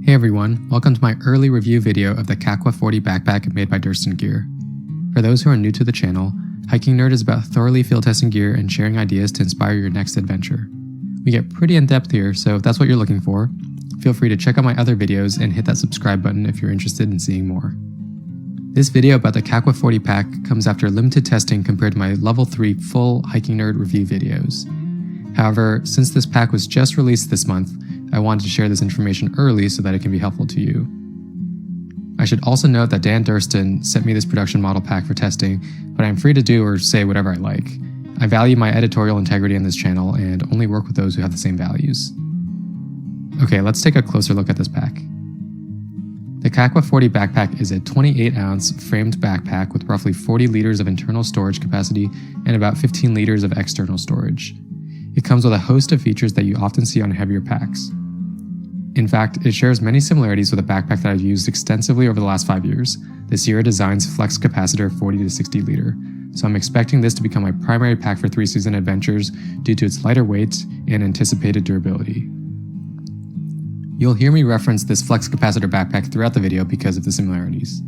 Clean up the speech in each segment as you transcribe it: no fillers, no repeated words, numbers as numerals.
Hey everyone, welcome to my early review video of the Kakwa 40 backpack made by Durston Gear. For those who are new to the channel, Hiking Nerd is about thoroughly field testing gear and sharing ideas to inspire your next adventure. We get pretty in-depth here, so if that's what you're looking for, feel free to check out my other videos and hit that subscribe button if you're interested in seeing more. This video about the Kakwa 40 pack comes after limited testing compared to my level 3 full Hiking Nerd review videos. However, since this pack was just released this month, I wanted to share this information early so that it can be helpful to you. I should also note that Dan Durston sent me this production model pack for testing, but I'm free to do or say whatever I like. I value my editorial integrity on this channel and only work with those who have the same values. Okay, let's take a closer look at this pack. The Kakwa 40 backpack is a 28-ounce framed backpack with roughly 40 liters of internal storage capacity and about 15 liters of external storage. It comes with a host of features that you often see on heavier packs. In fact, it shares many similarities with a backpack that I've used extensively over the last 5 years, the Sierra Design's Flex Capacitor 40 to 60 liter, so I'm expecting this to become my primary pack for 3-season adventures due to its lighter weight and anticipated durability. You'll hear me reference this Flex Capacitor backpack throughout the video because of the similarities.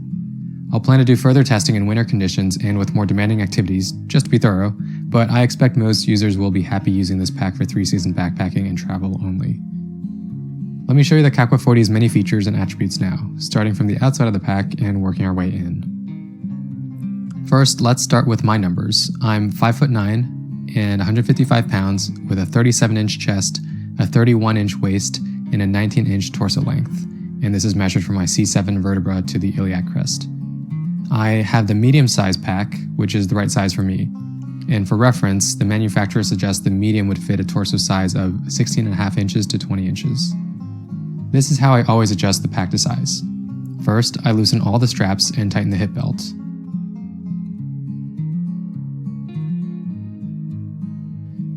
I'll plan to do further testing in winter conditions and with more demanding activities, just to be thorough, but I expect most users will be happy using this pack for 3-season backpacking and travel only. Let me show you the Kakwa 40's many features and attributes now, starting from the outside of the pack and working our way in. First, let's start with my numbers. I'm 5'9" and 155 pounds with a 37-inch chest, a 31-inch waist, and a 19-inch torso length, and this is measured from my C7 vertebra to the iliac crest. I have the medium-sized pack, which is the right size for me. And for reference, the manufacturer suggests the medium would fit a torso size of 16.5 inches to 20 inches. This is how I always adjust the pack to size. First, I loosen all the straps and tighten the hip belt.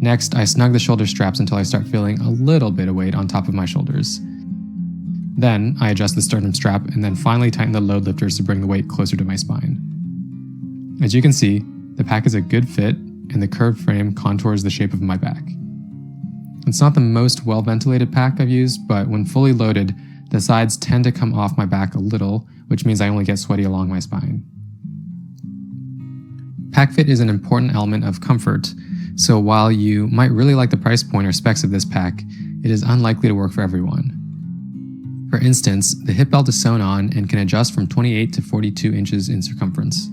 Next, I snug the shoulder straps until I start feeling a little bit of weight on top of my shoulders. Then, I adjust the sternum strap and then finally tighten the load lifters to bring the weight closer to my spine. As you can see, the pack is a good fit and the curved frame contours the shape of my back. It's not the most well-ventilated pack I've used, but when fully loaded, the sides tend to come off my back a little, which means I only get sweaty along my spine. Pack fit is an important element of comfort, so while you might really like the price point or specs of this pack, it is unlikely to work for everyone. For instance, the hip belt is sewn on and can adjust from 28 to 42 inches in circumference.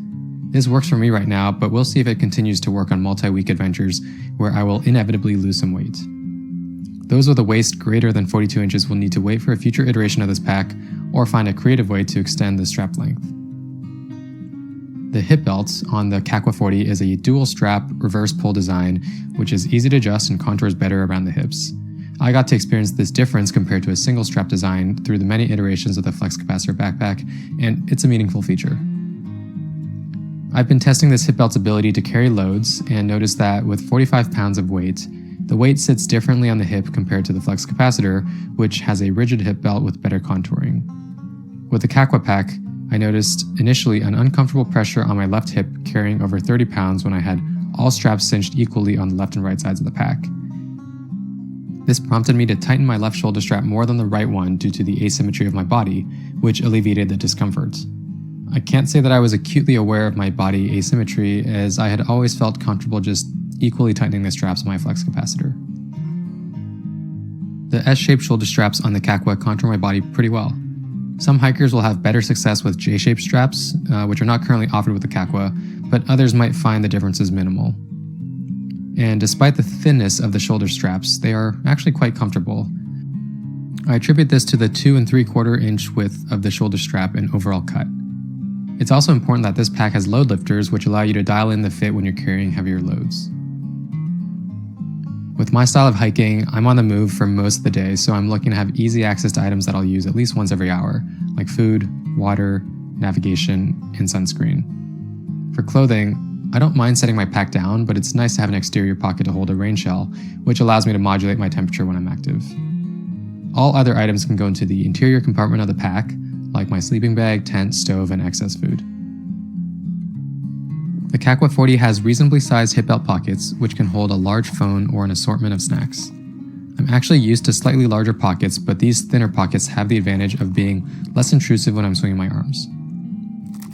This works for me right now, but we'll see if it continues to work on multi-week adventures where I will inevitably lose some weight. Those with a waist greater than 42 inches will need to wait for a future iteration of this pack or find a creative way to extend the strap length. The hip belt on the Kakwa 40 is a dual strap reverse pull design, which is easy to adjust and contours better around the hips. I got to experience this difference compared to a single strap design through the many iterations of the Flex Capacitor backpack, and it's a meaningful feature. I've been testing this hip belt's ability to carry loads and noticed that with 45 pounds of weight, the weight sits differently on the hip compared to the Flex Capacitor, which has a rigid hip belt with better contouring. With the Kakwa pack, I noticed initially an uncomfortable pressure on my left hip carrying over 30 pounds when I had all straps cinched equally on the left and right sides of the pack. This prompted me to tighten my left shoulder strap more than the right one due to the asymmetry of my body, which alleviated the discomfort. I can't say that I was acutely aware of my body asymmetry, as I had always felt comfortable just equally tightening the straps on my Flex Capacitor. The S-shaped shoulder straps on the Kakwa contour my body pretty well. Some hikers will have better success with J-shaped straps, which are not currently offered with the Kakwa, but others might find the differences minimal. And despite the thinness of the shoulder straps, they are actually quite comfortable. I attribute this to the 2 3/4 inch width of the shoulder strap and overall cut. It's also important that this pack has load lifters, which allow you to dial in the fit when you're carrying heavier loads. With my style of hiking, I'm on the move for most of the day, so I'm looking to have easy access to items that I'll use at least once every hour, like food, water, navigation, and sunscreen. For clothing, I don't mind setting my pack down, but it's nice to have an exterior pocket to hold a rain shell, which allows me to modulate my temperature when I'm active. All other items can go into the interior compartment of the pack, like my sleeping bag, tent, stove, and excess food. The Kakwa 40 has reasonably sized hip belt pockets, which can hold a large phone or an assortment of snacks. I'm actually used to slightly larger pockets, but these thinner pockets have the advantage of being less intrusive when I'm swinging my arms.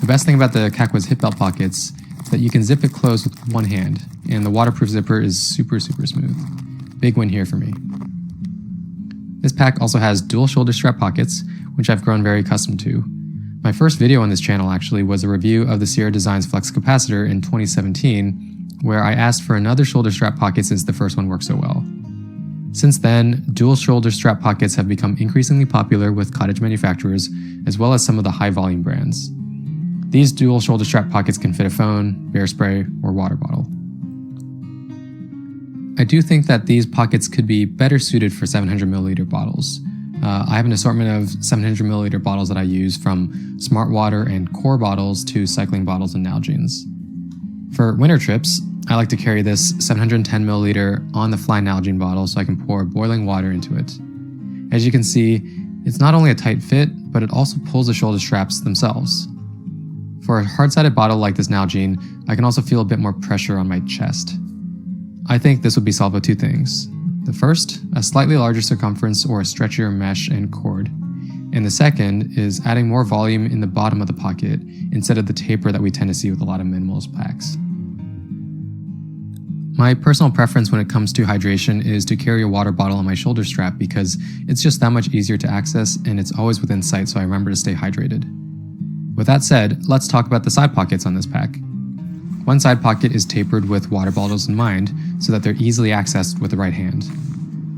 The best thing about the Kakwa's hip belt pockets is that you can zip it closed with one hand, and the waterproof zipper is super smooth. Big win here for me. This pack also has dual shoulder strap pockets, which I've grown very accustomed to. My first video on this channel actually was a review of the Sierra Designs Flex Capacitor in 2017, where I asked for another shoulder strap pocket since the first one worked so well. Since then, dual shoulder strap pockets have become increasingly popular with cottage manufacturers, as well as some of the high volume brands. These dual shoulder strap pockets can fit a phone, bear spray, or water bottle. I do think that these pockets could be better suited for 700ml bottles. I have an assortment of 700ml bottles that I use, from smart water and core bottles to cycling bottles and Nalgene's. For winter trips, I like to carry this 710ml on-the-fly Nalgene bottle so I can pour boiling water into it. As you can see, it's not only a tight fit, but it also pulls the shoulder straps themselves. For a hard-sided bottle like this Nalgene, I can also feel a bit more pressure on my chest. I think this would be solved with two things. The first, a slightly larger circumference or a stretchier mesh and cord. And the second is adding more volume in the bottom of the pocket instead of the taper that we tend to see with a lot of minimalist packs. My personal preference when it comes to hydration is to carry a water bottle on my shoulder strap because it's just that much easier to access and it's always within sight, so I remember to stay hydrated. With that said, let's talk about the side pockets on this pack. One side pocket is tapered with water bottles in mind so that they're easily accessed with the right hand.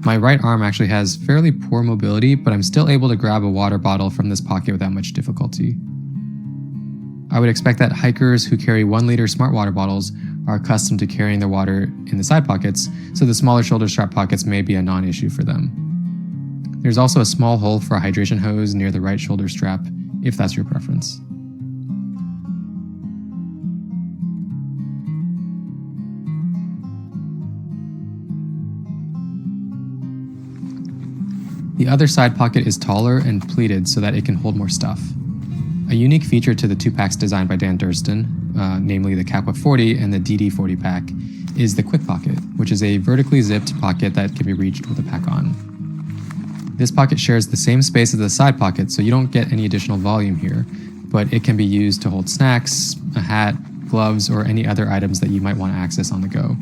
My right arm actually has fairly poor mobility, but I'm still able to grab a water bottle from this pocket without much difficulty. I would expect that hikers who carry 1-liter smart water bottles are accustomed to carrying their water in the side pockets, so the smaller shoulder strap pockets may be a non-issue for them. There's also a small hole for a hydration hose near the right shoulder strap, if that's your preference. The other side pocket is taller and pleated so that it can hold more stuff. A unique feature to the two packs designed by Dan Durston, namely the Kakwa 40 and the DD40 pack, is the quick pocket, which is a vertically zipped pocket that can be reached with a pack on. This pocket shares the same space as the side pocket, so you don't get any additional volume here, but it can be used to hold snacks, a hat, gloves, or any other items that you might want to access on the go.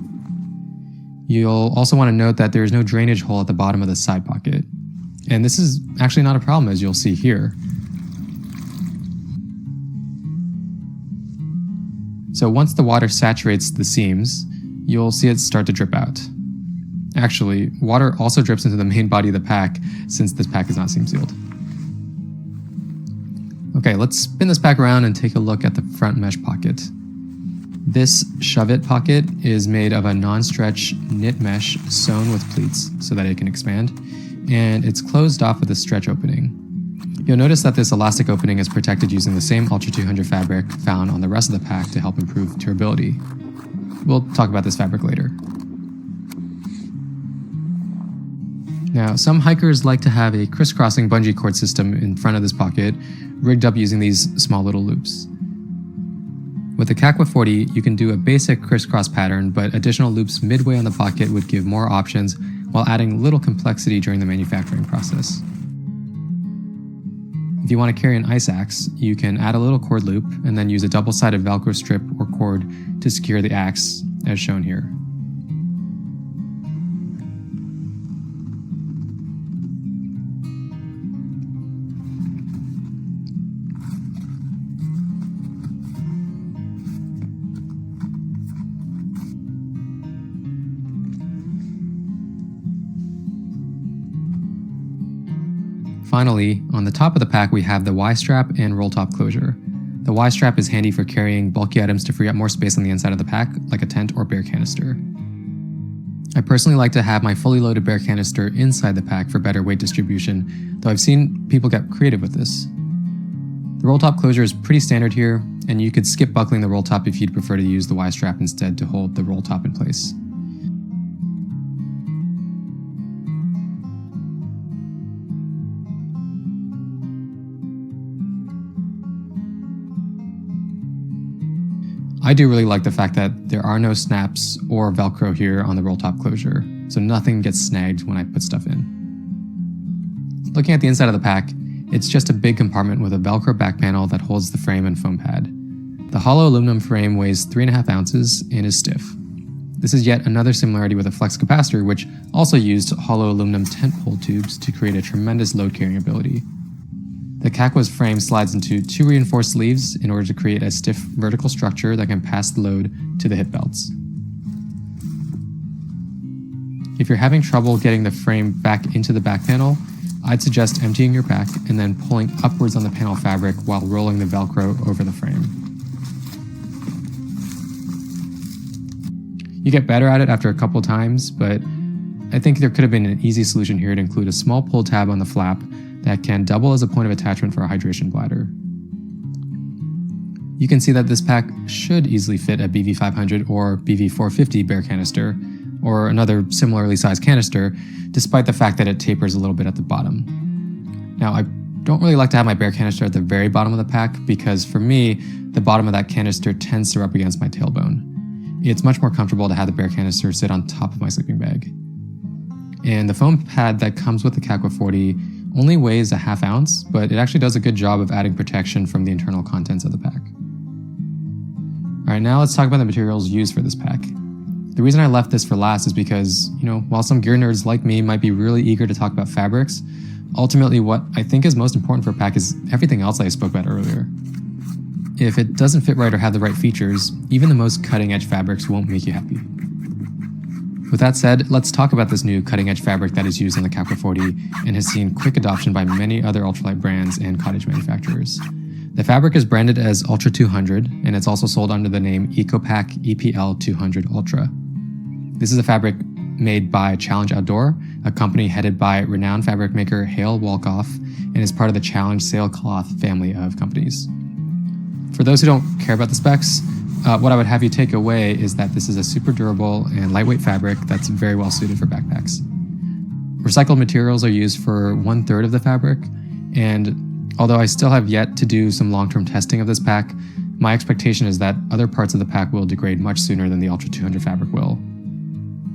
You'll also want to note that there is no drainage hole at the bottom of the side pocket. And this is actually not a problem, as you'll see here. So once the water saturates the seams, you'll see it start to drip out. Actually, water also drips into the main body of the pack since this pack is not seam sealed. Okay, let's spin this pack around and take a look at the front mesh pocket. This shove it pocket is made of a non-stretch knit mesh sewn with pleats so that it can expand, and it's closed off with a stretch opening. You'll notice that this elastic opening is protected using the same Ultra 200 fabric found on the rest of the pack to help improve durability. We'll talk about this fabric later. Now, some hikers like to have a crisscrossing bungee cord system in front of this pocket, rigged up using these small little loops. With the Kakwa 40, you can do a basic crisscross pattern, but additional loops midway on the pocket would give more options while adding little complexity during the manufacturing process. If you want to carry an ice axe, you can add a little cord loop and then use a double-sided Velcro strip or cord to secure the axe, as shown here. Finally, on the top of the pack we have the Y-strap and roll top closure. The Y-strap is handy for carrying bulky items to free up more space on the inside of the pack, like a tent or bear canister. I personally like to have my fully loaded bear canister inside the pack for better weight distribution, though I've seen people get creative with this. The roll top closure is pretty standard here, and you could skip buckling the roll top if you'd prefer to use the Y-strap instead to hold the roll top in place. I do really like the fact that there are no snaps or Velcro here on the roll top closure, so nothing gets snagged when I put stuff in. Looking at the inside of the pack, it's just a big compartment with a Velcro back panel that holds the frame and foam pad. The hollow aluminum frame weighs 3.5 ounces and is stiff. This is yet another similarity with a flex capacitor, which also used hollow aluminum tent pole tubes to create a tremendous load carrying ability. The Kakwa's frame slides into 2 reinforced sleeves in order to create a stiff vertical structure that can pass the load to the hip belts. If you're having trouble getting the frame back into the back panel, I'd suggest emptying your pack and then pulling upwards on the panel fabric while rolling the Velcro over the frame. You get better at it after a couple times, but I think there could have been an easy solution here to include a small pull tab on the flap that can double as a point of attachment for a hydration bladder. You can see that this pack should easily fit a BV500 or BV450 bear canister, or another similarly sized canister, despite the fact that it tapers a little bit at the bottom. Now, I don't really like to have my bear canister at the very bottom of the pack because for me, the bottom of that canister tends to rub against my tailbone. It's much more comfortable to have the bear canister sit on top of my sleeping bag. And the foam pad that comes with the Kakwa 40 only weighs a half ounce, but it actually does a good job of adding protection from the internal contents of the pack. Alright, now let's talk about the materials used for this pack. The reason I left this for last is because, while some gear nerds like me might be really eager to talk about fabrics, ultimately what I think is most important for a pack is everything else I spoke about earlier. If it doesn't fit right or have the right features, even the most cutting-edge fabrics won't make you happy. With that said, let's talk about this new cutting-edge fabric that is used on the Kakwa 40 and has seen quick adoption by many other ultralight brands and cottage manufacturers. The fabric is branded as Ultra 200, and it's also sold under the name EcoPack EPL 200 Ultra. This is a fabric made by Challenge Outdoor, a company headed by renowned fabric maker Hale Wolkoff, and is part of the Challenge Sailcloth family of companies. For those who don't care about the specs, what I would have you take away is that this is a super durable and lightweight fabric that's very well suited for backpacks. Recycled materials are used for 1/3 of the fabric, and although I still have yet to do some long-term testing of this pack, my expectation is that other parts of the pack will degrade much sooner than the Ultra 200 fabric will.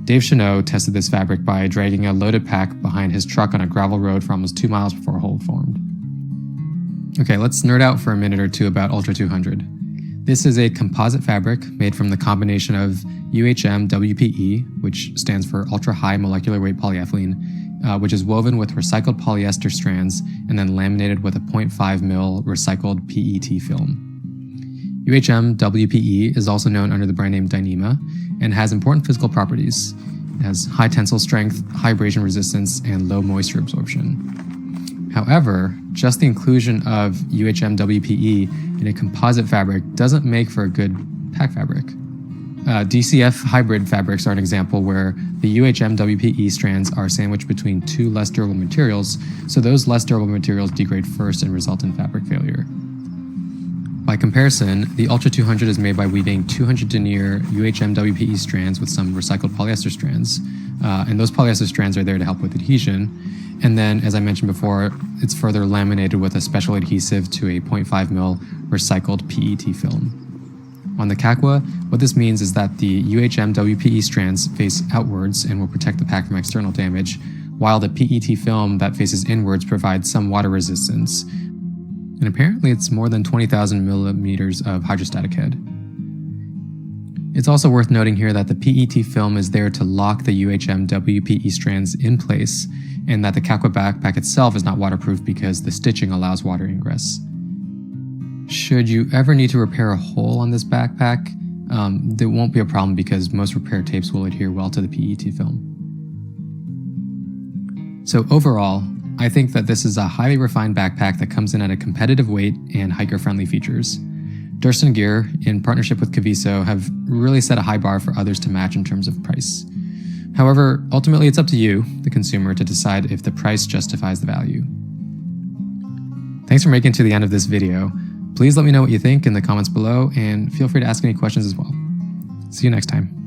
Dave Chanot tested this fabric by dragging a loaded pack behind his truck on a gravel road for almost 2 miles before a hole formed. Okay, let's nerd out for a minute or two about Ultra 200. This is a composite fabric made from the combination of UHM WPE, which stands for Ultra High Molecular Weight Polyethylene, which is woven with recycled polyester strands and then laminated with a 0.5 mil recycled PET film. UHM WPE is also known under the brand name Dyneema and has important physical properties. It has high tensile strength, high abrasion resistance, and low moisture absorption. However, just the inclusion of UHM WPE in a composite fabric doesn't make for a good pack fabric. DCF hybrid fabrics are an example where the UHM WPE strands are sandwiched between 2 less durable materials, so those less durable materials degrade first and result in fabric failure. By comparison, the Ultra 200 is made by weaving 200 denier UHM WPE strands with some recycled polyester strands, and those polyester strands are there to help with adhesion. And then, as I mentioned before, it's further laminated with a special adhesive to a 0.5 mil recycled PET film. On the Kakwa, what this means is that the UHM WPE strands face outwards and will protect the pack from external damage, while the PET film that faces inwards provides some water resistance. And apparently it's more than 20,000 millimeters of hydrostatic head. It's also worth noting here that the PET film is there to lock the UHM WPE strands in place, and that the Kakwa backpack itself is not waterproof because the stitching allows water ingress. Should you ever need to repair a hole on this backpack, there won't be a problem because most repair tapes will adhere well to the PET film. So overall, I think that this is a highly refined backpack that comes in at a competitive weight and hiker-friendly features. Durston Gear, in partnership with Kaviso, have really set a high bar for others to match in terms of price. However, ultimately it's up to you, the consumer, to decide if the price justifies the value. Thanks for making it to the end of this video. Please let me know what you think in the comments below, and feel free to ask any questions as well. See you next time.